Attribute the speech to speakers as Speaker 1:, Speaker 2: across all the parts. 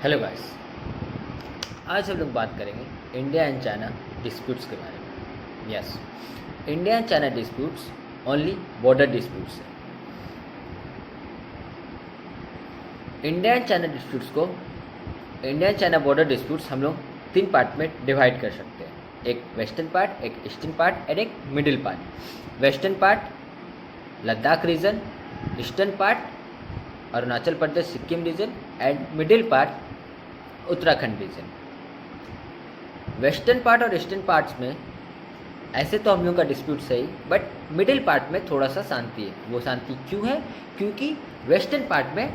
Speaker 1: Hello guys. आज हम लोग बात करेंगे इंडिया एंड चाइना डिस्प्यूट्स के बारे में। Yes, India and China disputes only border disputes है। इंडिया एंड चाइना डिस्प्यूट्स को India and China border disputes हम लोग 3 पार्ट में डिवाइड कर सकते हैं। एक वेस्टर्न पार्ट, एक ईस्टर्न पार्ट और एक middle part. Western part Ladakh region, eastern part Arunachal Pradesh Sikkim region and middle part Uttarakhand region. Western part और ईस्टर्न पार्ट्स में ऐसे तो हम लोग का डिस्प्यूट सही, बट मिडिल पार्ट में थोड़ा सा शांति है। वो शांति क्यों है? क्योंकि वेस्टर्न पार्ट में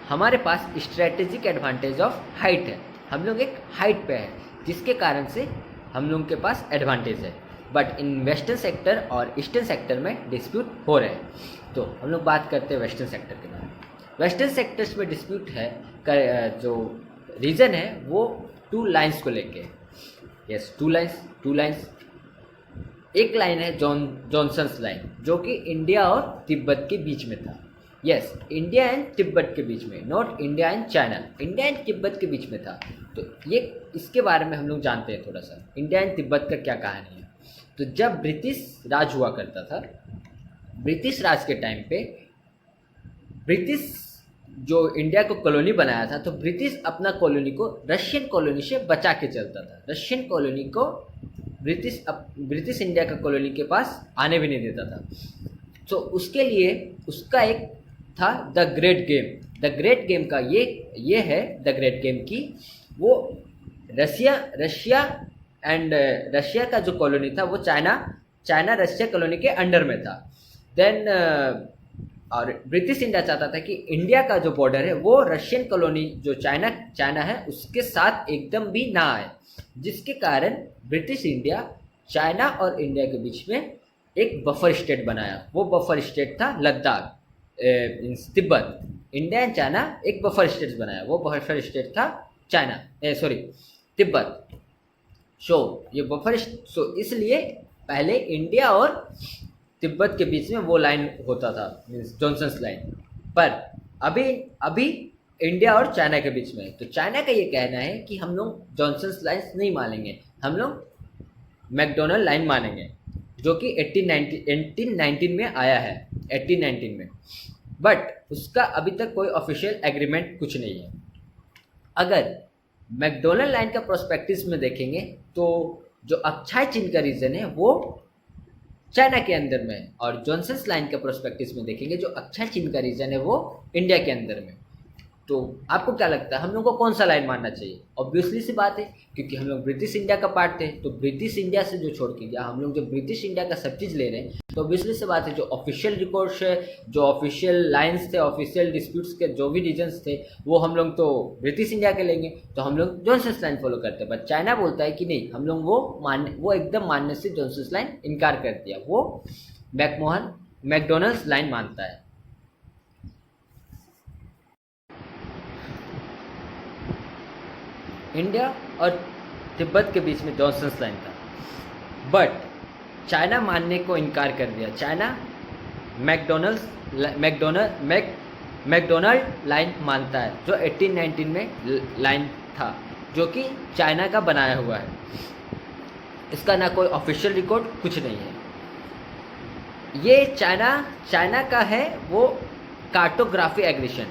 Speaker 1: हमारे पास स्ट्रेटेजिक एडवांटेज ऑफ हाइट है। हम लोग एक हाइट पे है, जिसके कारण से हम लोग के पास एडवांटेज है। बट इन वेस्टर्न सेक्टर और ईस्टर्न सेक्टर में डिस्प्यूट हो रहे हैं। तो हम लोग बात करते हैं वेस्टर्न सेक्टर के बारे में। वेस्टर्न सेक्टर्स में डिस्प्यूट है जो रीज़न है वो 2 लाइन्स को लेके। Yes, 2 lines. एक लाइन है जॉनसन्स लाइन, जो कि इंडिया और तिब्बत के बीच में था। यस, इंडिया एंड तिब्बत के बीच में, not India and China, India and Tibet के बीच में था। तो ये इसके बारे में हम लोग जानते हैं थोड़ा सा, इंडिया एंड तिब्बत का क्या कहानी है। तो जब ब्रिटिश राज हुआ करता था, ब्रिटिश राज के टाइम पे ब्रिटिश जो इंडिया को कॉलोनी बनाया था, तो ब्रिटिश अपना कॉलोनी को रशियन कॉलोनी से बचा के चलता था। रशियन कॉलोनी को ब्रिटिश इंडिया का कॉलोनी के पास आने भी नहीं देता था। तो उसके लिए उसका एक था the great game. The great game का ये है द ग्रेट गेम की वो रशिया एंड रशिया का जो कॉलोनी था वो चाइना रशिया कॉलोनी के अंडर में था। देन और ब्रिटिश इंडिया चाहता था कि इंडिया का जो बॉर्डर है वो रशियन कॉलोनी जो चाइना है उसके साथ एकदम भी ना आए, जिसके कारण ब्रिटिश इंडिया चाइना और इंडिया के बीच में एक बफर स्टेट बनाया। वो बफर स्टेट था Ladakh, Tibet. India and China एक बफर स्टेट बनाया, वो बफर स्टेट था तिब्बत। इसलिए पहले इंडिया और तिब्बत के बीच में वो लाइन होता था, मीन्स जॉनसन्स लाइन। पर अभी इंडिया और चाइना के बीच में है। तो चाइना का ये कहना है कि हम लोग जॉनसन्स लाइन नहीं मानेंगे, हम लोग मैकडोनल्ड लाइन मानेंगे, जो कि 1819 में आया है, 1819 में। बट उसका अभी तक कोई ऑफिशियल एग्रीमेंट कुछ नहीं है। अगर मैकडोनल्ड लाइन का प्रोस्पेक्टिव में देखेंगे तो जो अक्षय चिन्ह का रीजन है वो चाइना के अंदर में है, और जॉनसन्स लाइन के प्रोस्पेक्टिव में देखेंगे जो अक्षय चिन्ह का रीजन है वो इंडिया के अंदर में। तो आपको क्या लगता है हम लोग को कौन सा लाइन मानना चाहिए? ऑब्वियसली सी बात है, क्योंकि हम लोग ब्रिटिश इंडिया का पार्ट थे, तो ब्रिटिश इंडिया से जो छोड़ के, या हम लोग जो ब्रिटिश इंडिया का सब चीज़ ले रहे हैं, तो ऑब्वियसली सी बात है जो ऑफिशियल रिकॉर्ड्स है, जो ऑफिशियल लाइन्स थे, ऑफिशियल डिस्प्यूट्स के जो भी रीजन्स थे, वो हम लोग तो ब्रिटिश इंडिया के लेंगे। तो हम लोग जॉनसन्स लाइन फॉलो करते हैं। बट चाइना बोलता है कि नहीं, हम लोग वो एकदम मानने से जॉनसन्स लाइन इनकार कर दिया, वो मैकडोनल्ड्स लाइन मानता है। इंडिया और तिब्बत के बीच में जॉनसन्स लाइन था, बट चाइना मानने को इनकार कर दिया। चाइना मैकडोनल्ड लाइन मानता है, जो 1819 में लाइन था, जो कि चाइना का बनाया हुआ है। इसका ना कोई ऑफिशियल रिकॉर्ड कुछ नहीं है। ये चाइना का है वो कार्टोग्राफी एग्रेशन।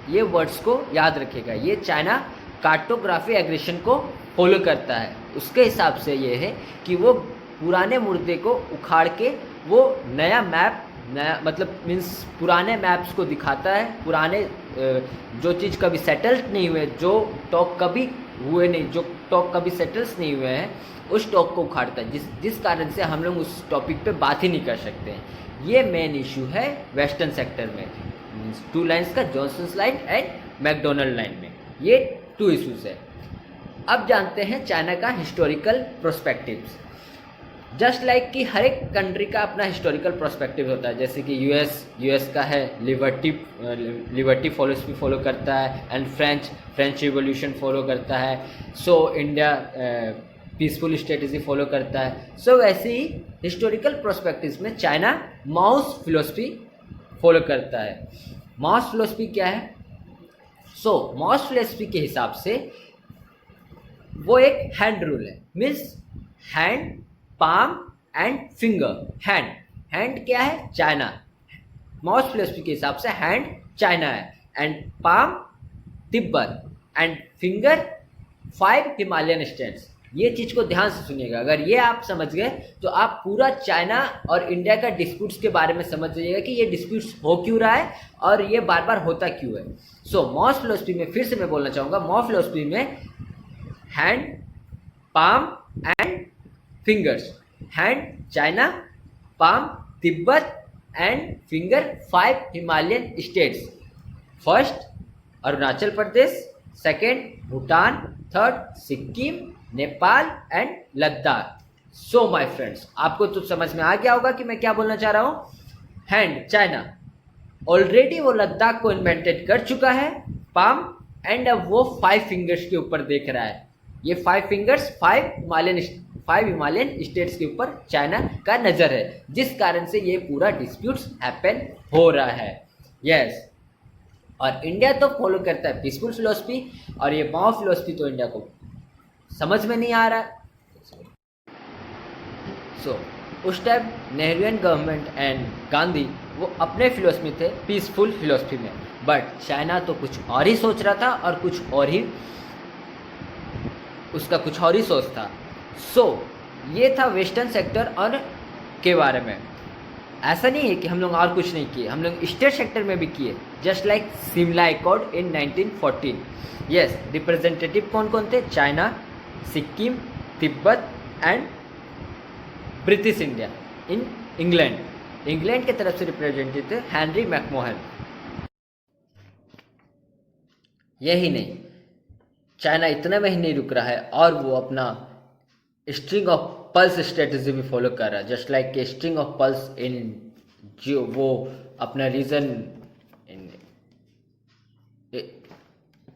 Speaker 1: ये वर्ड्स को याद रखिएगा, ये चाइना कार्टोग्राफी एग्रेशन को फॉलो करता है। उसके हिसाब से ये है कि वो पुराने मुर्दे को उखाड़ के वो नया मतलब मीन्स पुराने मैप्स को दिखाता है। पुराने जो चीज़ कभी सेटल्ड नहीं हुए, जो टॉक कभी हुए नहीं, जो टॉक कभी सेटल्स नहीं हुए हैं, उस टॉक को उखाड़ता है, जिस कारण से हम लोग उस टॉपिक पे बात ही नहीं कर सकते हैं। ये मेन इशू है वेस्टर्न सेक्टर में, मीन्स 2 लाइन्स का, Johnson's line and McDonald line में। ये 2 इशूज़ है। अब जानते हैं चाइना का हिस्टोरिकल प्रोस्पेक्टिव्स। जस्ट लाइक कि हर एक कंट्री का अपना हिस्टोरिकल प्रोस्पेक्टिव होता है। जैसे कि यूएस का है लिबर्टी फिलोसफी फॉलो करता है, एंड फ्रेंच रिवॉल्यूशन फॉलो करता है। So India peaceful strategy follow करता है। सो वैसे ही हिस्टोरिकल प्रोस्पेक्टिव्स में चाइना माओस फिलोसफी फॉलो करता है। माओस फिलोसफी क्या है? सो मॉस फिलॉसफी के हिसाब से वो एक हैंड रूल है, means hand, palm and finger. Hand क्या है? चाइना। मॉस फिलॉसफी के हिसाब से हैंड चाइना है, and palm Tibet, and finger 5 Himalayan states. ये चीज़ को ध्यान से सुनिएगा, अगर ये आप समझ गए तो आप पूरा चाइना और इंडिया का डिस्प्यूट्स के बारे में समझ जाइएगा कि ये डिस्प्यूट्स हो क्यों रहा है और ये बार बार होता क्यों है। सो मॉस फिलॉसफी में फिर से मैं बोलना चाहूँगा, मॉस फिलॉसफी में hand, palm and fingers. Hand China, palm Tibet and finger 5 Himalayan states. First Arunachal Pradesh, second Bhutan, third Sikkim, Nepal and Ladakh. So my friends, आपको तो समझ में आ गया होगा कि मैं क्या बोलना चाह रहा हूँ। हैंड चाइना ऑलरेडी वो लद्दाख को इन्वेंटेड कर चुका है, पाम, एंड अब वो 5 फिंगर्स के ऊपर देख रहा है। ये 5 फिंगर्स 5 हिमालयन स्टेट्स के ऊपर चाइना का नज़र है, जिस कारण से ये पूरा डिस्प्यूट्स हैपन हो रहा है। यस, और इंडिया तो फॉलो करता है पीसफुल फिलोसफी, और ये माओ फिलोसफी तो इंडिया को समझ में नहीं आ रहा है। सो उस time Nehruvian government and Gandhi वो अपने फिलोसफी थे पीसफुल फिलोसफी में, बट चाइना तो कुछ और ही सोच रहा था और कुछ और ही उसका कुछ और ही सोच था। सो ये था वेस्टर्न सेक्टर और के बारे में। ऐसा नहीं है कि हम लोग और कुछ नहीं किए, हम लोग स्टेट सेक्टर में भी किए, जस्ट लाइक शिमला अकॉर्ड इन 1914। यस, रिप्रेजेंटेटिव कौन कौन थे? China, Sikkim, Tibet and British India in England. England की तरफ से रिप्रेजेंटेटिव थे हेनरी मैकमोहन। यही नहीं, चाइना इतना में ही नहीं रुक रहा है और वो अपना स्ट्रिंग ऑफ पल्स स्ट्रेटजी भी फॉलो कर रहा है, just like string of pulse इन जो वो अपना रीजन इन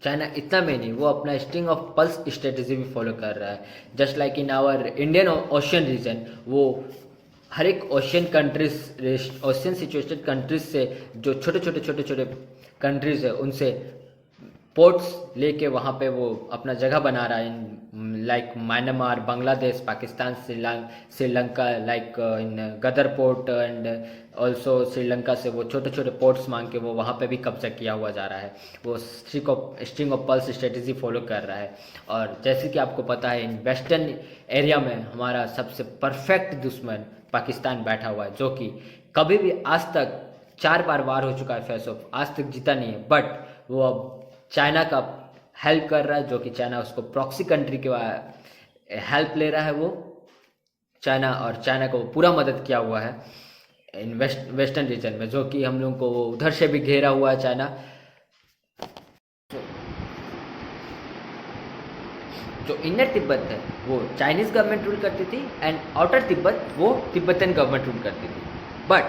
Speaker 1: चाइना इतना में नहीं, वो अपना स्ट्रिंग ऑफ पल्स स्ट्रेटजी भी फॉलो कर रहा है, just like in our Indian ocean region. वो हर एक ocean countries, ocean situated countries से जो छोटे छोटे कंट्रीज है उनसे पोर्ट्स लेके वहाँ पे वो अपना जगह बना रहा है, in like Myanmar, Bangladesh, Pakistan, Sri Lanka, like in Gwadar port and also Sri Lanka से वो छोटे छोटे पोर्ट्स मांग के वो वहाँ पे भी कब्जा किया हुआ जा रहा है। वो string of pearls strategy follow कर रहा है। और जैसे कि आपको पता है, इन वेस्टर्न एरिया में हमारा सबसे परफेक्ट दुश्मन पाकिस्तान बैठा हुआ है, जो कि कभी भी आज तक 4 बार वार हो चुका है फेस ऑफ, आज तक जीता नहीं है, बट वो अब चाइना का हेल्प कर रहा है, जो कि चाइना उसको प्रॉक्सी कंट्री के हेल्प ले रहा है वो चाइना, और चाइना को पूरा मदद किया हुआ है इन वेस्टर्न रीजन में, जो कि हम लोग को उधर से भी घेरा हुआ है चाइना। जो इनर तिब्बत है वो चाइनीज़ गवर्नमेंट रूल करती थी, एंड आउटर तिब्बत वो तिब्बतन गवर्नमेंट रूल करती थी। बट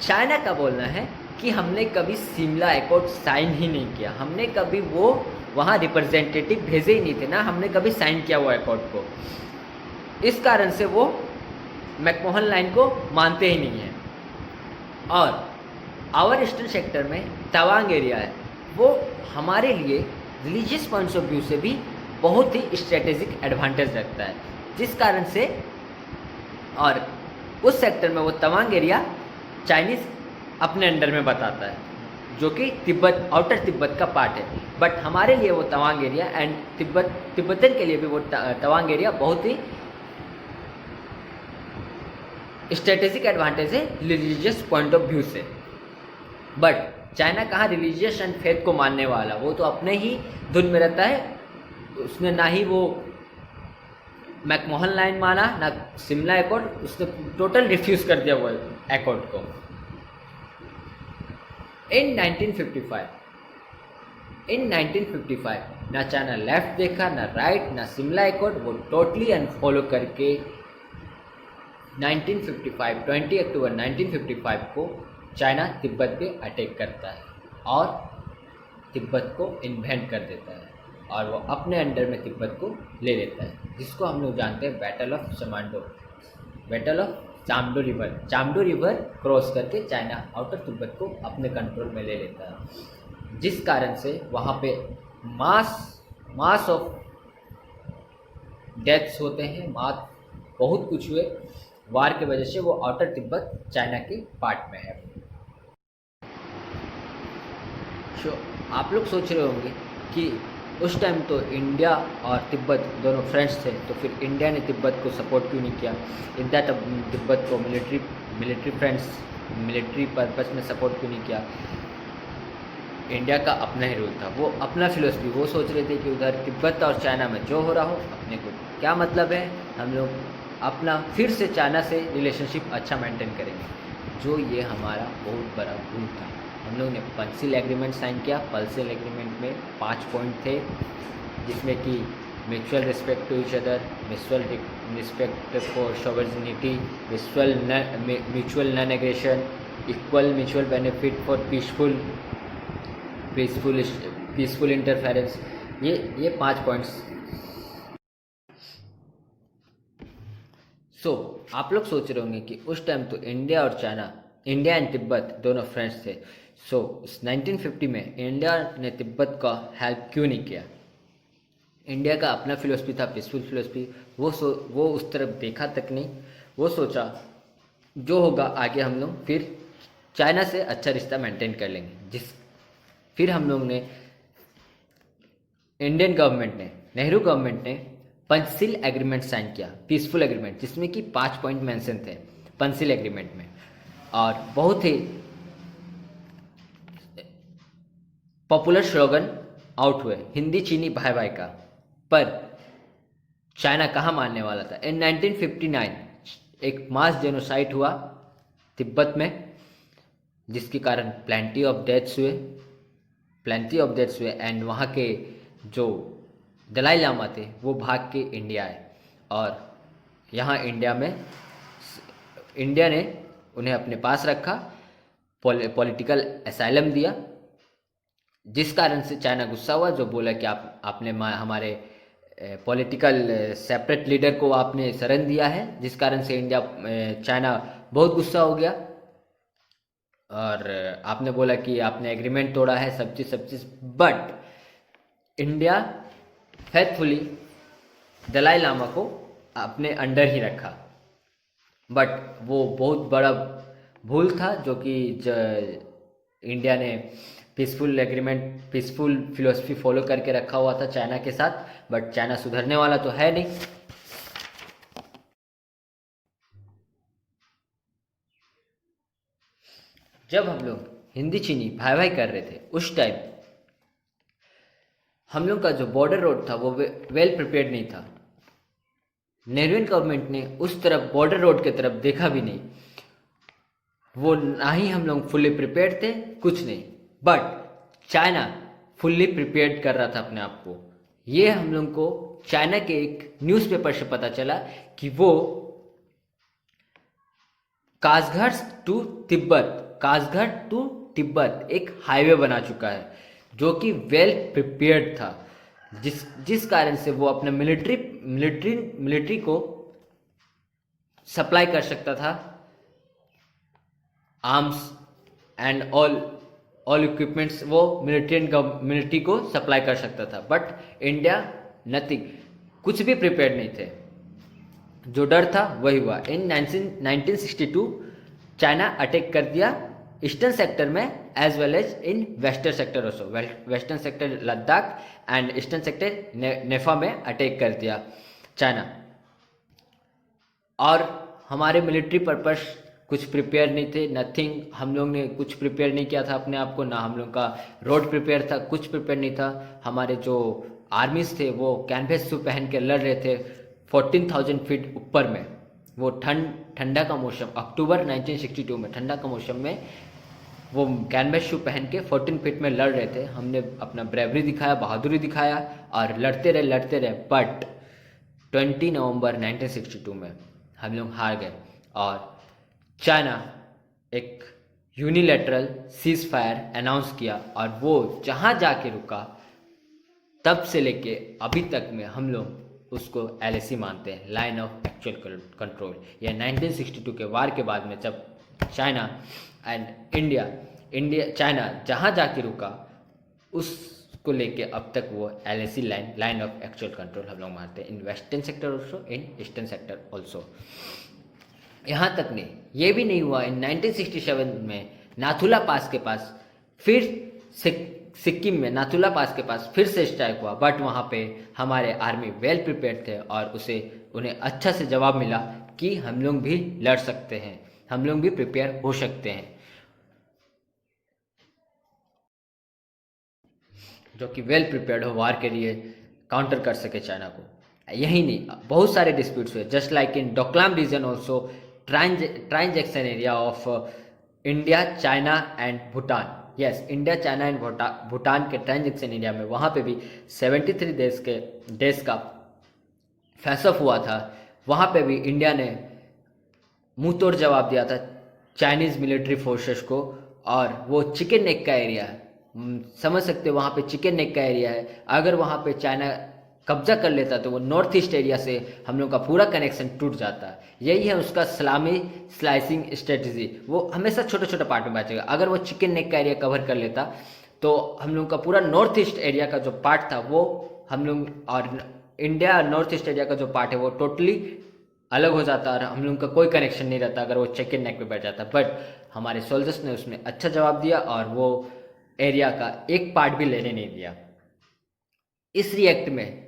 Speaker 1: चाइना का बोलना है कि हमने कभी शिमला अकॉर्ड साइन ही नहीं किया, हमने कभी वो वहाँ रिप्रेजेंटेटिव भेजे ही नहीं थे ना, हमने कभी साइन किया वो अकॉर्ड को। इस कारण से वो मैकमोहन लाइन को मानते ही नहीं हैं। और आवर ईस्टर्न सेक्टर में तवांग एरिया है, वो हमारे लिए रिलीजियस पॉइंट्स ऑफ व्यू से भी बहुत ही स्ट्रेटेजिक एडवांटेज रखता है, जिस कारण से और उस सेक्टर में वो तवांग एरिया चाइनीज़ अपने अंडर में बताता है, जो कि तिब्बत, आउटर तिब्बत का पार्ट है। बट हमारे लिए वो तवांग एरिया एंड तिब्बतन के लिए भी वो तवांग एरिया बहुत ही स्ट्रेटेजिक एडवांटेज है रिलीजियस पॉइंट ऑफ व्यू से। बट चाइना कहाँ रिलीजियस एंड फेथ को मानने वाला, वो तो अपने ही धुन में रहता है। उसने ना ही वो मैकमोहन लाइन माना, ना शिमला अकॉर्ड, उसने टोटल रिफ्यूज़ कर दिया वो अकॉर्ड को। इन 1955 ना चाइना लेफ्ट देखा, ना राइट, ना शिमला अकॉर्ड, वो टोटली अनफॉलो करके 1955 20 अक्टूबर 1955 को चाइना तिब्बत पे अटैक करता है और तिब्बत को इन्वेंट कर देता है, और वो अपने अंडर में तिब्बत को ले लेता है, जिसको हम लोग जानते हैं battle of Chamdo river. Chamdo river cross करके चाइना आउटर तिब्बत को अपने कंट्रोल में ले लेता है। जिस कारण से वहाँ पे मास ऑफ डेथ्स होते हैं, मास बहुत कुछ हुए वार की वजह से। वो आउटर तिब्बत चाइना के पार्ट में है। सो आप लोग सोच रहे होंगे कि उस टाइम तो इंडिया और तिब्बत दोनों फ्रेंड्स थे, तो फिर इंडिया ने तिब्बत को सपोर्ट क्यों नहीं किया? इंडिया तब तिब्बत को मिलिट्री फ्रेंड्स, मिलिट्री पर्पस में सपोर्ट क्यों नहीं किया? इंडिया का अपना ही रूल था, वो अपना फिलोसफी, वो सोच रहे थे कि उधर तिब्बत और चाइना में जो हो रहा हो अपने को क्या मतलब है, हम लोग अपना फिर से चाइना से रिलेशनशिप अच्छा मेंटेन करेंगे। जो ये हमारा बहुत बड़ा भूल था। हम लोग ने पंसिल एग्रीमेंट साइन किया। पंसिल एग्रीमेंट में 5 पॉइंट थे, जिसमें कि mutual respect to each other, mutual respect for sovereignty, mutual non aggression, equal mutual benefit for peaceful interference. ये 5 पॉइंट्स। सो आप लोग सोच रहे होंगे कि उस टाइम तो इंडिया और चाइना, इंडिया एंड तिब्बत दोनों फ्रेंड्स थे। सो 1950 में इंडिया ने तिब्बत का हेल्प क्यों नहीं किया? इंडिया का अपना फिलोसफी था, पीसफुल फिलोसफी। वो उस तरफ देखा तक नहीं। वो सोचा जो होगा आगे हम लोग फिर चाइना से अच्छा रिश्ता मेंटेन कर लेंगे। फिर हम लोग ने, इंडियन गवर्नमेंट ने, नेहरू गवर्नमेंट ने पंसिल एग्रीमेंट साइन किया, पीसफुल एग्रीमेंट, जिसमें कि 5 पॉइंट मेंशन थे पंसिल एग्रीमेंट में। और बहुत ही पॉपुलर स्लोगन आउट हुए, हिंदी चीनी भाई भाई का। पर चाइना कहाँ मानने वाला था? इन 1959 एक मास जेनोसाइड हुआ तिब्बत में, जिसके कारण प्लेंटी ऑफ डेथ्स हुए एंड वहाँ के जो दलाई लामा थे वो भाग के इंडिया आए। और यहाँ इंडिया ने उन्हें अपने पास रखा, पॉलिटिकल असाइलम दिया, जिस कारण से चाइना गुस्सा हुआ, जो बोला कि आपने हमारे पॉलिटिकल सेपरेट लीडर को आपने शरण दिया है, जिस कारण से चाइना बहुत गुस्सा हो गया। और आपने बोला कि आपने एग्रीमेंट तोड़ा है, सब चीज़। But India faithfully Dalai Lama को अपने अंडर ही रखा। बट वो बहुत बड़ा भूल था जो कि इंडिया ने पीसफुल फिलोसफी फॉलो करके रखा हुआ था चाइना के साथ। बट चाइना सुधरने वाला तो है नहीं। जब हम लोग हिंदी चीनी भाई भाई कर रहे थे, उस टाइम हम लोग का जो बॉर्डर रोड था वो वेल प्रिपेयर्ड नहीं था। नेहरूवियन गवर्नमेंट ने उस तरफ बॉर्डर रोड की तरफ देखा भी नहीं। वो ना ही हम लोग फुल्ली प्रिपेयर्ड थे, कुछ नहीं। बट चाइना फुल्ली प्रिपेयर्ड कर रहा था अपने आप को। ये हम लोग को चाइना के एक न्यूज़पेपर से पता चला कि वो कासगढ़ टू तिब्बत एक हाईवे बना चुका है, जो कि वेल प्रिपेयर्ड था, जिस कारण से वो अपने मिलिट्री को सप्लाई कर सकता था, आर्म्स एंड ऑल इक्विपमेंट्स वो मिलिट्री को सप्लाई कर सकता था। बट इंडिया नथिंग, कुछ भी प्रिपेयर्ड नहीं थे। जो डर था वही हुआ। इन 1962 चाइना अटैक कर दिया ईस्टर्न सेक्टर में as well as in western sector also. Western sector Ladakh and eastern sector NEFA में अटैक कर दिया चाइना। और हमारे मिलिट्री पर्पस कुछ प्रिपेयर नहीं थे, नथिंग। हम लोग ने कुछ प्रिपेयर नहीं किया था अपने आप को, ना हम लोग का रोड प्रिपेयर था, कुछ प्रिपेयर नहीं था। हमारे जो आर्मीज थे वो कैनवस सूट पहन के लड़ रहे थे 14,000 फीट ऊपर में। वो ठंडा का मौसम, अक्टूबर 1962 में ठंडा का मौसम में वो कैनवस शू पहन के 14 फीट में लड़ रहे थे। हमने अपना ब्रेवरी दिखाया, बहादुरी दिखाया और लड़ते रहे। बट 20 नवंबर 1962 में हम लोग हार गए और चाइना एक यूनिलैटरल सीज फायर अनाउंस किया। और वो जहाँ जाके रुका, तब से लेके अभी तक में हम लोग उसको LAC मानते हैं, लाइन ऑफ एक्चुअल कंट्रोल। यह 1962 के वार के बाद में जब चाइना एंड चाइना जहाँ जाके रुका, उसको लेके अब तक वो LAC line of actual control हम लोग मारते हैं इन western sector also, in eastern sector also. यहाँ तक नहीं, ये भी नहीं हुआ, इन 1967 में नाथुला पास के पास फिर सिक्किम में नाथुला पास के पास फिर से स्ट्राइक हुआ, बट वहाँ पे हमारे आर्मी वेल प्रिपेयर्ड थे और उन्हें अच्छा से जवाब मिला कि हम लोग भी लड़ सकते हैं, हम लोग भी प्रिपेयर हो सकते हैं, जो कि वेल प्रिपेयर्ड हो वार के लिए काउंटर कर सके चाइना को। यही नहीं, बहुत सारे डिस्प्यूट्स हुए, just like in Doklam region also, transaction area of India, China and Bhutan. Yes, India, China and Bhutan के ट्रांजैक्शन एरिया में वहाँ पे भी 73 देश का फेस ऑफ हुआ था। वहाँ पे भी इंडिया ने मुंह तोड़ जवाब दिया था चाइनीज़ मिलिट्री फोर्सेस को, और वो चिकन नेक का एरिया है, समझ सकते हो, वहाँ पे चिकन नेक का एरिया है। अगर वहाँ पे चाइना कब्जा कर लेता तो वो नॉर्थ ईस्ट एरिया से हम लोग का पूरा कनेक्शन टूट जाता है। यही है उसका सलामी स्लाइसिंग स्ट्रेटजी, वो हमेशा छोटे छोटे पार्ट में बांटेगा। अगर वो चिकन नेक का एरिया कवर कर लेता तो हम लोग का पूरा नॉर्थ ईस्ट एरिया का जो पार्ट था वो हम लोग, और इंडिया नॉर्थ ईस्ट एरिया का जो पार्ट है वो टोटली अलग हो जाता और हम लोग का कोई कनेक्शन नहीं रहता अगर वो चिकन नेक पे बैठ जाता। बट हमारे सोल्जर्स ने उसमें अच्छा जवाब दिया और वो एरिया का एक पार्ट भी लेने नहीं दिया। इस रिएक्ट में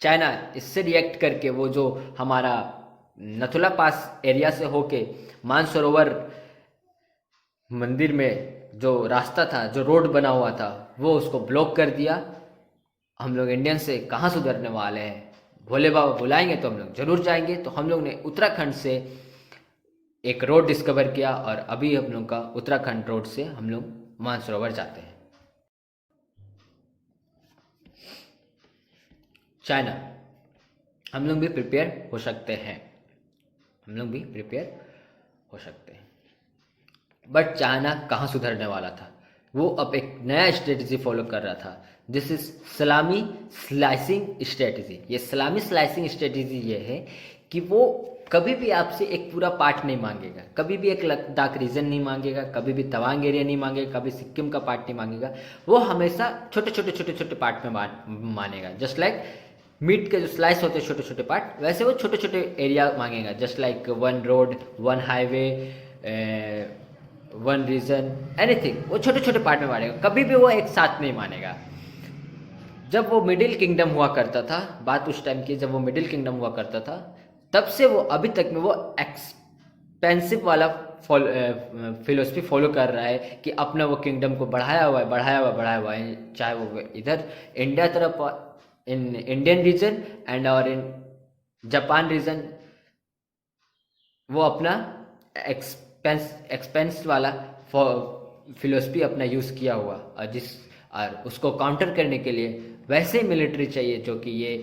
Speaker 1: चाइना इससे रिएक्ट करके वो जो हमारा नथुला पास एरिया से होके मानसरोवर मंदिर में जो रास्ता था, जो रोड बना हुआ था, वो उसको ब्लॉक कर दिया। हम लोग इंडियन से कहाँ सुधरने वाले हैं, भोले बाबा बुलाएंगे तो हम लोग जरूर जाएंगे। तो हम लोग ने उत्तराखंड से एक रोड डिस्कवर किया और अभी हम लोग का उत्तराखंड रोड से हम लोग मानसरोवर जाते हैं। चाइना, हम लोग भी प्रिपेयर हो सकते हैं, हम लोग भी प्रिपेयर हो सकते हैं। बट चाइना कहाँ सुधरने वाला था, वो अब एक नया स्ट्रेटजी फॉलो कर रहा था। दिस इज सलामी स्लाइसिंग स्ट्रेटजी। ये सलामी स्लाइसिंग स्ट्रेटजी ये है कि वो कभी भी आपसे एक पूरा पार्ट नहीं मांगेगा, कभी भी एक लद्दाख रीजन नहीं मांगेगा, कभी भी तवांग एरिया नहीं मांगेगा, कभी सिक्किम का पार्ट नहीं मांगेगा। वो हमेशा छोटे छोटे पार्ट में मानेगा। जस्ट लाइक मीट के जो स्लाइस होते हैं छोटे छोटे पार्ट, वैसे वो छोटे छोटे एरिया मांगेगा। Just like one road, one highway, one region, anything, वो छोटे छोटे पार्ट में मानेगा, कभी भी वो एक साथ नहीं मानेगा। जब वो मिडिल किंगडम हुआ करता था, बात उस टाइम की जब वो मिडिल किंगडम हुआ करता था, तब से वो अभी तक में वो एक्सपेंसिव वाला फिलोसफी फॉलो कर रहा है कि अपना वो किंगडम को बढ़ाया हुआ है, चाहे वो इधर इंडिया तरफ, इन इंडियन रीजन एंड और इन जापान रीजन, वो अपना एक्सपेंस वाला फिलोसफी अपना यूज़ किया हुआ, और उसको काउंटर करने के लिए वैसे मिलिट्री चाहिए जो कि ये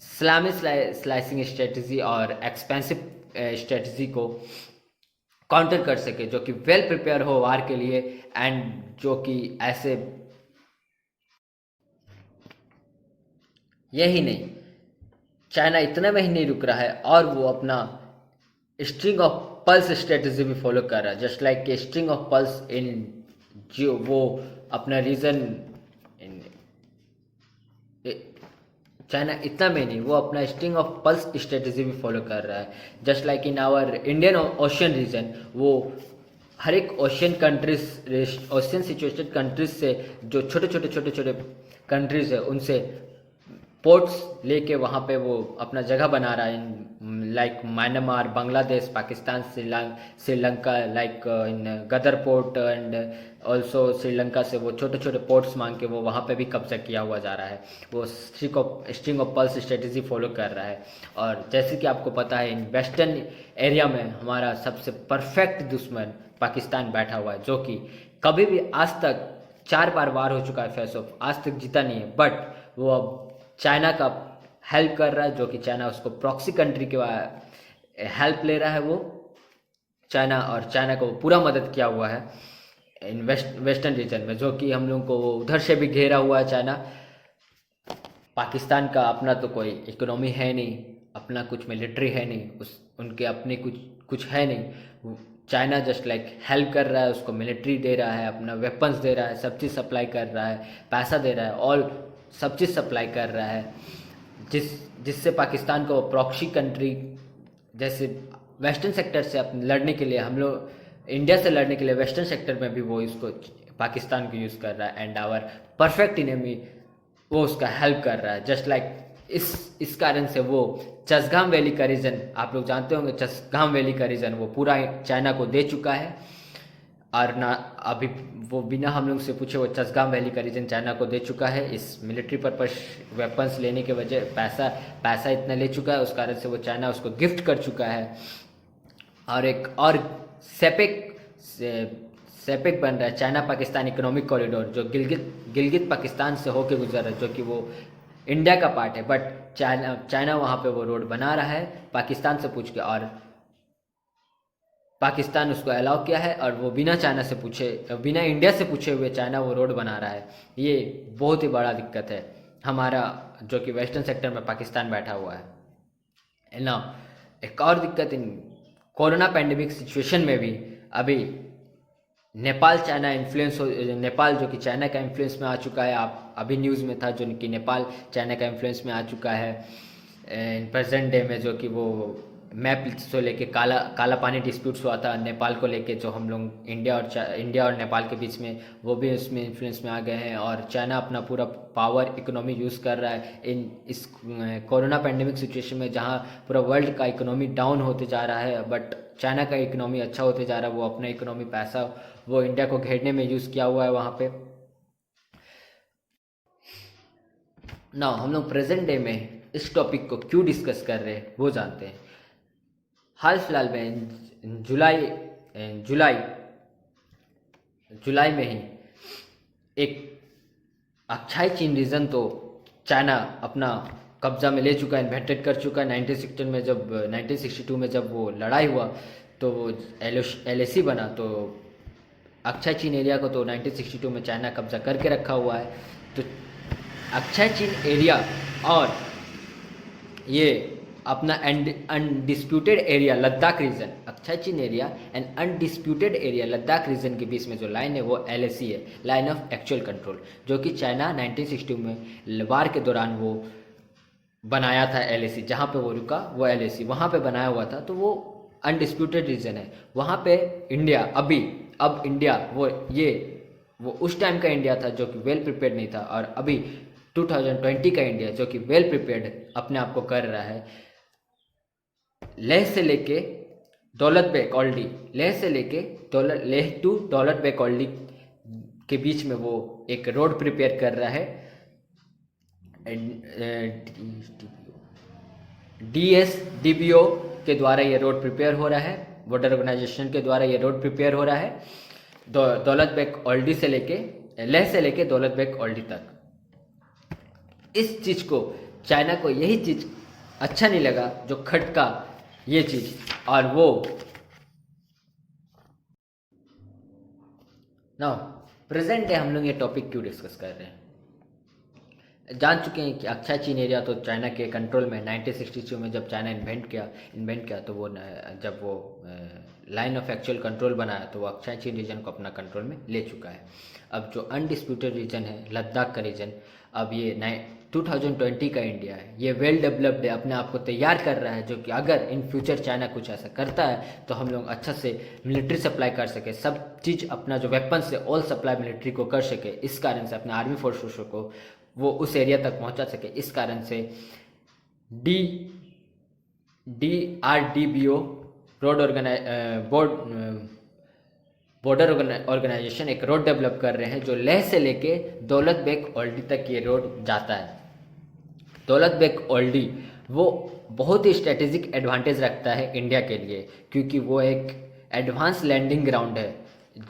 Speaker 1: इस्लामिक स्लाइसिंग स्ट्रेटजी और एक्सपेंसिव स्ट्रेटजी को काउंटर कर सके, जो कि वेल प्रिपेयर हो वार के लिए, एंड जो कि ऐसे, यही नहीं, चाइना इतना में ही नहीं रुक रहा है और वो अपना स्ट्रिंग ऑफ पल्स स्ट्रेटजी भी फॉलो कर रहा है। Just like string of pulse इन, जो वो अपना रीजन, चाइना इतना में नहीं, वो अपना स्ट्रिंग ऑफ पल्स स्ट्रेटजी भी फॉलो कर रहा है। Just like in our Indian ocean region, वो हर एक ocean countries, ocean situated countries से जो छोटे कंट्रीज है उनसे पोर्ट्स लेके वहाँ पे वो अपना जगह बना रहा है। Like Myanmar, Bangladesh, Pakistan, Sri Lanka, like in Gwadar port and also Sri Lanka से वो छोटे पोर्ट्स मांग के वो वहाँ पे भी कब्जा किया हुआ जा रहा है। वो string of pearls strategy follow कर रहा है। और जैसे कि आपको पता है, इन वेस्टर्न एरिया में हमारा सबसे परफेक्ट दुश्मन पाकिस्तान बैठा हुआ है, जो कि कभी भी आज तक 4 बार वार हो चुका है फेस ऑफ, आज तक जीता नहीं है। बट वो अब चाइना का हेल्प कर रहा है, जो कि चाइना उसको प्रॉक्सी कंट्री के हेल्प ले रहा है वो चाइना, और चाइना को पूरा मदद किया हुआ है इन वेस्टर्न रीजन में, जो कि हम लोग को उधर से भी घेरा हुआ है चाइना। पाकिस्तान का अपना तो कोई इकोनॉमी है नहीं, अपना कुछ मिलिट्री है नहीं, उनके अपने कुछ है नहीं, चाइना जस्ट लाइक हेल्प कर रहा है, उसको मिलिट्री दे रहा है, अपना वेपन्स दे रहा है, सब चीज़ सप्लाई कर रहा है, पैसा दे रहा है, ऑल सब चीज़ सप्लाई कर रहा है, जिससे पाकिस्तान को प्रॉक्सी कंट्री जैसे वेस्टर्न सेक्टर से अपने लड़ने के लिए, हम लोग इंडिया से लड़ने के लिए वेस्टर्न सेक्टर में भी वो इसको पाकिस्तान को यूज़ कर रहा है, एंड आवर परफेक्ट इनेमी वो उसका हेल्प कर रहा है। जस्ट लाइक इस कारण से वो चसगाम वैली का रीजन, आप लोग जानते होंगे, चसगाम वैली का रीजन वो पूरा चाइना को दे चुका है, और ना अभी वो बिना हम लोग से पूछे वो चसगाम वैली का रीजन चाइना को दे चुका है। इस मिलिट्री पर्पस वेपन्स लेने के वजह पैसा इतना ले चुका है, उस कारण से वो चाइना उसको गिफ्ट कर चुका है। और एक और सेपेक बन रहा है, चाइना पाकिस्तान इकोनॉमिक कॉरिडोर, जो गिलगित पाकिस्तान से होके गुजर रहा है, जो कि वो इंडिया का पार्ट है, बट चाइना वहाँ पे वो रोड बना रहा है पाकिस्तान से पूछ के, और पाकिस्तान उसको अलाउ किया है, और वो बिना चाइना से पूछे, बिना इंडिया से पूछे हुए चाइना वो रोड बना रहा है। ये बहुत ही बड़ा दिक्कत है हमारा, जो कि वेस्टर्न सेक्टर में पाकिस्तान बैठा हुआ है ना। एक और दिक्कत इन कोरोना पैंडेमिक सिचुएशन में भी अभी नेपाल चाइना इन्फ्लुएंस हो, नेपाल जो कि चाइना का इन्फ्लुएंस में आ चुका है, आप अभी न्यूज़ में था जो कि नेपाल चाइना का इन्फ्लुएंस में आ चुका है इन प्रेजेंट डे में, जो कि वो मैप से लेके काला पानी डिस्प्यूट्स हुआ था नेपाल को लेके, जो हम लोग इंडिया और नेपाल के बीच में, वो भी उसमें इन्फ्लुएंस में आ गए हैं, और चाइना अपना पूरा पावर इकोनॉमी यूज़ कर रहा है इस कोरोना पैंडेमिक सिचुएशन में, जहां पूरा वर्ल्ड का इकोनॉमी डाउन होते जा रहा है, बट चाइना का इकोनॉमी अच्छा होते जा रहा है। वो अपना इकोनॉमी पैसा वो इंडिया को घेरने में यूज़ किया हुआ है वहाँ पे ना। हम लोग प्रेजेंट डे में इस टॉपिक को क्यों डिस्कस कर रहे हैं वो जानते हैं। हाल फिलहाल में जुलाई में ही एक अक्षाई चीन रीजन तो चाइना अपना कब्जा में ले चुका है, इन्वेंटेड कर चुका है। 1962 में जब वो लड़ाई हुआ तो वो LAC बना, तो अक्षय चीन एरिया को तो 1962 में चाइना कब्जा करके रखा हुआ है। तो अक्षय चीन एरिया और ये अपना undisputed area Ladakh region, Aksai Chin area and undisputed area Ladakh region के बीच में जो लाइन है वो LAC है, लाइन ऑफ एक्चुअल कंट्रोल, जो कि चाइना 1960 में वार के दौरान वो बनाया था। LAC जहाँ पे वो रुका वो LAC वहाँ पे बनाया हुआ था, तो वो अनडिस्प्यूटेड रीजन है। वहाँ पे इंडिया अब इंडिया वो उस टाइम का इंडिया था जो कि वेल प्रिपेयर्ड नहीं था, और अभी 2020 का इंडिया जो कि वेल प्रिपेयर्ड अपने आप को कर रहा है। लेह से लेके दौलत बेग ओल्डी, लेह टू दौलत बेग ओल्डी के बीच में वो एक रोड प्रिपेयर कर रहा है। DSDBO के द्वारा ये रोड प्रिपेयर हो रहा है, बॉर्डर ऑर्गेनाइजेशन के द्वारा ये रोड प्रिपेयर हो रहा है दौलत बेग ओल्डी से लेके लेह से लेके दौलत बेग ओल्डी तक। इस चीज को चाइना को यही चीज अच्छा नहीं लगा, जो खटका ये चीज, और वो ना प्रेजेंट डे हम लोग ये टॉपिक क्यों डिस्कस कर रहे हैं। जान चुके हैं कि अक्षय चीन एरिया तो चाइना के कंट्रोल में 1962 में जब चाइना इन्वेंट किया तो वो जब वो लाइन ऑफ एक्चुअल कंट्रोल बनाया तो वो अक्षय चीन रीजन को अपना कंट्रोल में ले चुका है। अब जो अनडिस्प्यूटेड रीजन है लद्दाख का रीजन, अब ये 2020 का इंडिया है, ये वेल डेवलप्ड है, अपने आप को तैयार कर रहा है, जो कि अगर इन फ्यूचर चाइना कुछ ऐसा करता है तो हम लोग अच्छा से मिलिट्री सप्लाई कर सके, सब चीज़ अपना जो वेपन्स है ऑल सप्लाई मिलिट्री को कर सके। इस कारण से अपने आर्मी फोर्सेस को वो उस एरिया तक पहुंचा सके। इस कारण से DRDBO बॉर्डर ऑर्गेनाइजेशन एक रोड डेवलप कर रहे हैं, जो लेह से लेके दौलत बेग ओल्डी तक ये रोड जाता है। दौलत बेग ओल्डी वो बहुत ही स्ट्रेटेजिक एडवांटेज रखता है इंडिया के लिए, क्योंकि वो एक एडवांस लैंडिंग ग्राउंड है,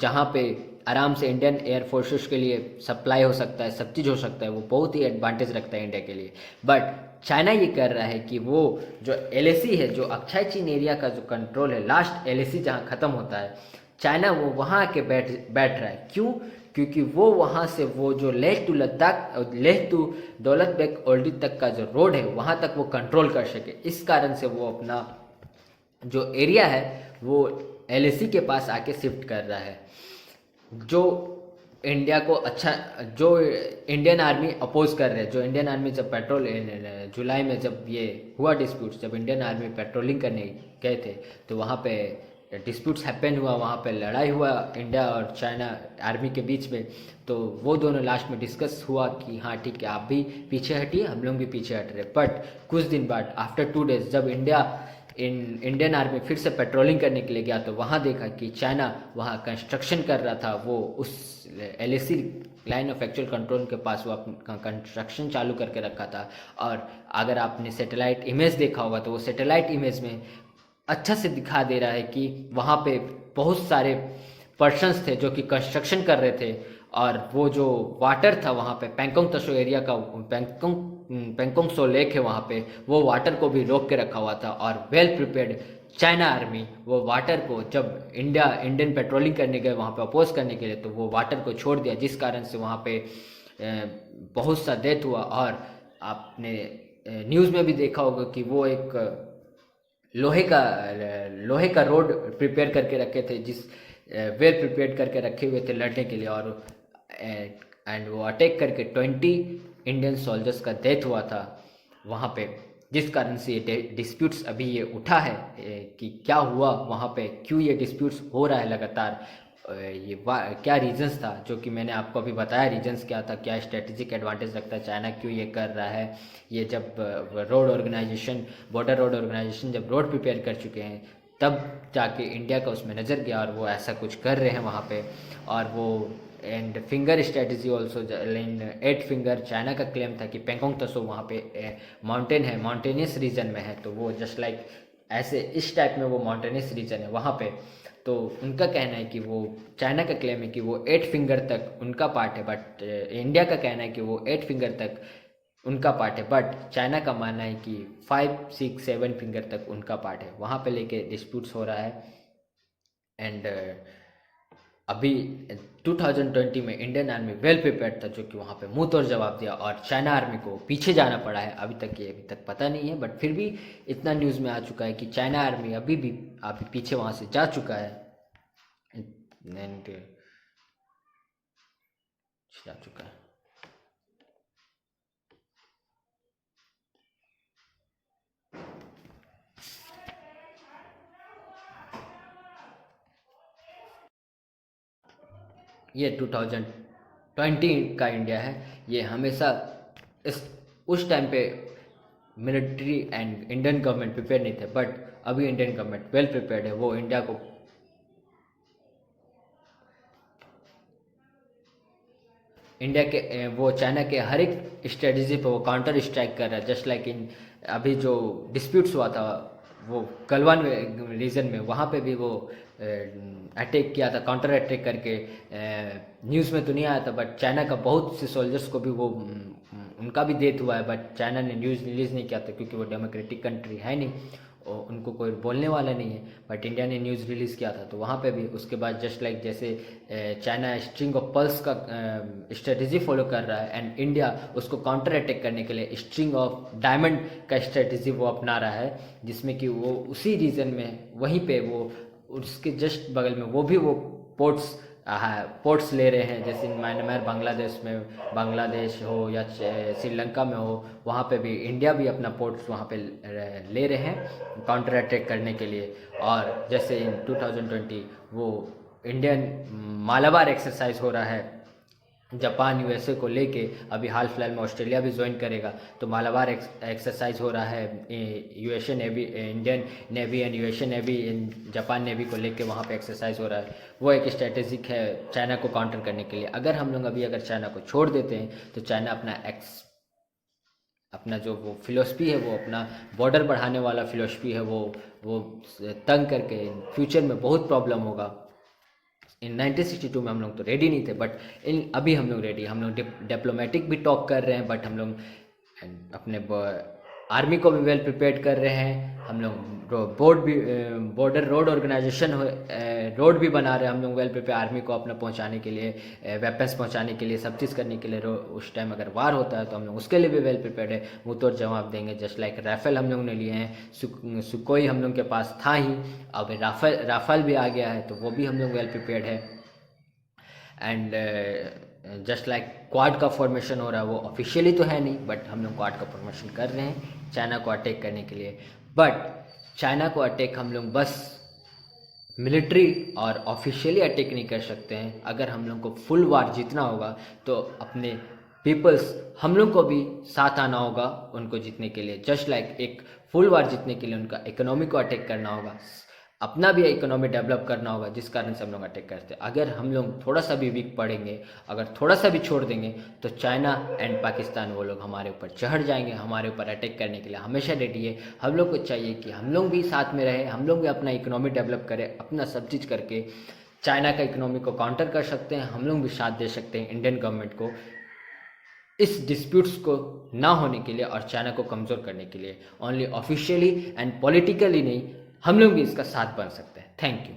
Speaker 1: जहाँ पे आराम से इंडियन एयर फोर्सेस के लिए सप्लाई हो सकता है, सब चीज़ हो सकता है। वो बहुत ही एडवांटेज रखता है इंडिया के लिए। बट चाइना ये कर रहा है कि वो जो LAC है, जो अक्षय चीन एरिया का जो कंट्रोल है, लास्ट LAC जहाँ ख़त्म होता है, चाइना वो वहाँ आके बैठ रहा है। क्यों? क्योंकि वो वहाँ से वो जो लेह टू दौलत बेग ओल्डी तक का जो रोड है वहाँ तक वो कंट्रोल कर सके। इस कारण से वो अपना जो एरिया है वो LAC के पास आके शिफ्ट कर रहा है, जो इंडिया को अच्छा, जो इंडियन आर्मी अपोज कर रहे हैं, जो इंडियन आर्मी जब पेट्रोल जुलाई में जब ये हुआ डिस्प्यूट, जब इंडियन आर्मी पेट्रोलिंग करने गए थे तो वहाँ पे डिस्प्यूट्स हैपन हुआ, वहाँ पे लड़ाई हुआ इंडिया और चाइना आर्मी के बीच में। तो वो दोनों लास्ट में डिस्कस हुआ कि हाँ ठीक है, आप भी पीछे हटिए, हम लोग भी पीछे हट रहे। बट कुछ दिन बाद आफ्टर 2 डेज जब इंडियन आर्मी फिर से पेट्रोलिंग करने के लिए गया तो वहाँ देखा कि चाइना वहाँ कंस्ट्रक्शन कर रहा था, वो उस LAC line of actual control के पास वो अपना कंस्ट्रक्शन चालू करके रखा था। और अगर आपने सैटेलाइट इमेज देखा होगा तो वो सैटेलाइट इमेज में अच्छा से दिखा दे रहा है कि वहाँ पे बहुत सारे पर्सन्स थे जो कि कंस्ट्रक्शन कर रहे थे, और वो जो वाटर था वहाँ पे पैंगोंग त्सो एरिया का, पैंगोंग त्सो लेक है वहाँ पे, वो वाटर को भी रोक के रखा हुआ था। और वेल प्रिपेयर्ड चाइना आर्मी वो वाटर को, जब इंडियन पेट्रोलिंग करने गए वहाँ पे अपोज करने के लिए, तो वो वाटर को छोड़ दिया, जिस कारण से वहाँ पे बहुत सा डेथ हुआ। और आपने न्यूज़ में भी देखा होगा कि वो एक लोहे का रोड प्रिपेयर करके रखे थे, जिस वेल प्रिपेयर करके रखे हुए थे लड़ने के लिए, और एंड वो अटैक करके 20 इंडियन सोल्जर्स का डेथ हुआ था वहाँ पे, जिस कारण से ये डिस्प्यूट्स अभी ये उठा है कि क्या हुआ वहाँ पे, क्यों ये डिस्प्यूट्स हो रहा है लगातार, ये क्या रीजंस था, जो कि मैंने आपको अभी बताया रीजंस क्या था, क्या स्ट्रेटेजिक एडवांटेज रखता है चाइना, क्यों ये कर रहा है। ये जब road organisation, border road organisation जब रोड प्रिपेयर कर चुके हैं, तब जाके इंडिया का उसमें नज़र गया और वो ऐसा कुछ कर रहे हैं वहाँ पे। और वो and finger strategy also, in 8 finger China का क्लेम था कि पैंगोंग त्सो वहाँ पे माउंटेन है, माउंटेनियस रीजन में है, तो वो जस्ट लाइक ऐसे इस टाइप में वो माउंटेनियस रीजन है वहाँ पे। तो उनका कहना है कि वो, चाइना का क्लेम है कि वो 8 फिंगर तक उनका पार्ट है, बट इंडिया का कहना है कि वो 8 फिंगर तक उनका पार्ट है, बट चाइना का मानना है कि 5, 6, 7 फिंगर तक उनका पार्ट है। वहाँ पे लेके डिस्प्यूट्स हो रहा है। एंड अभी 2020 में इंडियन आर्मी वेल प्रिपेयर्ड था, जो कि वहाँ पे मुंह तोड़ जवाब दिया, और चाइना आर्मी को पीछे जाना पड़ा है। अभी तक पता नहीं है, बट फिर भी इतना न्यूज़ में आ चुका है कि चाइना आर्मी अभी पीछे वहाँ से जा चुका है, एंड जा चुका है। ये 2020 का इंडिया है। ये हमेशा उस टाइम पे military and Indian government prepare नहीं थे, बट अभी इंडियन गवर्नमेंट वेल प्रिपेयर्ड है। वो इंडिया को, वो चाइना के हर एक स्ट्रेटजी पे वो काउंटर स्ट्राइक कर रहा है। जस्ट लाइक इन अभी जो डिस्प्यूट्स हुआ था वो गलवान रीजन में, वहाँ पे भी वो अटैक किया था, काउंटर अटैक करके। न्यूज़ में तो नहीं आया था, बट चाइना का बहुत से सोल्जर्स को भी वो उनका भी डेथ हुआ है, बट चाइना ने न्यूज़ रिलीज़ नहीं किया था, क्योंकि वो डेमोक्रेटिक कंट्री है नहीं और उनको कोई बोलने वाला नहीं है। बट इंडिया ने न्यूज़ रिलीज़ किया था, तो वहाँ पे भी उसके बाद जस्ट लाइक जैसे चाइना स्ट्रिंग ऑफ पर्ल्स का स्ट्रेटजी फॉलो कर रहा है, एंड इंडिया उसको काउंटर अटैक करने के लिए स्ट्रिंग ऑफ डायमंड का स्ट्रेटजी वो अपना रहा है, जिसमें कि वो उसी रीजन में वहीं पे वो उसके जस्ट बगल में वो भी वो पोर्ट्स ले रहे हैं, जैसे म्यांमार, बांग्लादेश हो या श्रीलंका में हो, वहाँ पे भी इंडिया भी अपना पोर्ट्स वहाँ पे ले रहे हैं काउंटर अटैक करने के लिए। और जैसे इन 2020 वो इंडियन मालाबार एक्सरसाइज हो रहा है जापान USA को लेके, अभी हाल फिलहाल में ऑस्ट्रेलिया भी ज्वाइन करेगा, तो मालाबार एक्सरसाइज हो रहा है USA navy, Indian navy and USA navy Japan navy को लेके वहाँ पे एक्सरसाइज हो रहा है। वो एक स्ट्रेटेजिक है चाइना को काउंटर करने के लिए। अगर हम लोग अगर चाइना को छोड़ देते हैं तो चाइना अपना जो वो फिलोसफी है, वो अपना बॉर्डर बढ़ाने वाला फिलोसफी है, वो तंग करके फ्यूचर में बहुत प्रॉब्लम होगा। इन 1962 में हम लोग तो रेडी नहीं थे, बट अभी हम लोग रेडी, हम लोग डिप्लोमेटिक भी टॉक कर रहे हैं, बट हम लोग अपने आर्मी को भी वेल प्रिपेयर्ड कर रहे हैं। हम लोग बॉर्डर रोड ऑर्गेनाइजेशन रोड भी बना रहे हैं हम लोग वेल प्रिपेयर आर्मी को अपना पहुंचाने के लिए, वेपन्स पहुंचाने के लिए, सब चीज़ करने के लिए। उस टाइम अगर वार होता है तो हम लोग उसके लिए भी वेल प्रिपेयर्ड है, मुँह तोड़ जवाब देंगे। जस्ट लाइक राफेल हम लोग ने लिए हैं, सुकोई हम लोग के पास था ही, अब राफेल भी आ गया है तो वो भी हम लोग वेल प्रिपेयर्ड है। एंड जस्ट लाइक क्वाड का फॉर्मेशन हो रहा है, वो ऑफिशियली तो है नहीं बट हम लोग क्वाड का फॉर्मेशन कर रहे हैं चाइना को अटैक करने के लिए। बट चाइना को अटैक हम लोग बस मिलिट्री और ऑफिशियली अटैक नहीं कर सकते हैं। अगर हम लोग को फुल वार जीतना होगा तो अपने पीपल्स हम लोग को भी साथ आना होगा उनको जीतने के लिए। जस्ट लाइक एक फुल वार जीतने के लिए उनका इकोनॉमी को अटैक करना होगा, अपना भी इकोनॉमी डेवलप करना होगा, जिस कारण से हम लोग अटैक करते हैं। अगर हम लोग थोड़ा सा भी वीक पड़ेंगे, अगर थोड़ा सा भी छोड़ देंगे तो चाइना एंड पाकिस्तान वो लोग हमारे ऊपर चढ़ जाएंगे, हमारे ऊपर अटैक करने के लिए हमेशा रेडी है। हम लोग को चाहिए कि हम लोग भी साथ में रहे, हम लोग भी अपना इकोनॉमी डेवलप करें, अपना सब चीज़ करके चाइना का इकोनॉमी को काउंटर कर सकते हैं। हम लोग भी साथ दे सकते हैं इंडियन गवर्नमेंट को इस डिस्प्यूट्स को ना होने के लिए और चाइना को कमज़ोर करने के लिए। ओनली ऑफिशियली एंड पॉलिटिकली नहीं, हम लोग भी इसका साथ बन सकते हैं। Thank you.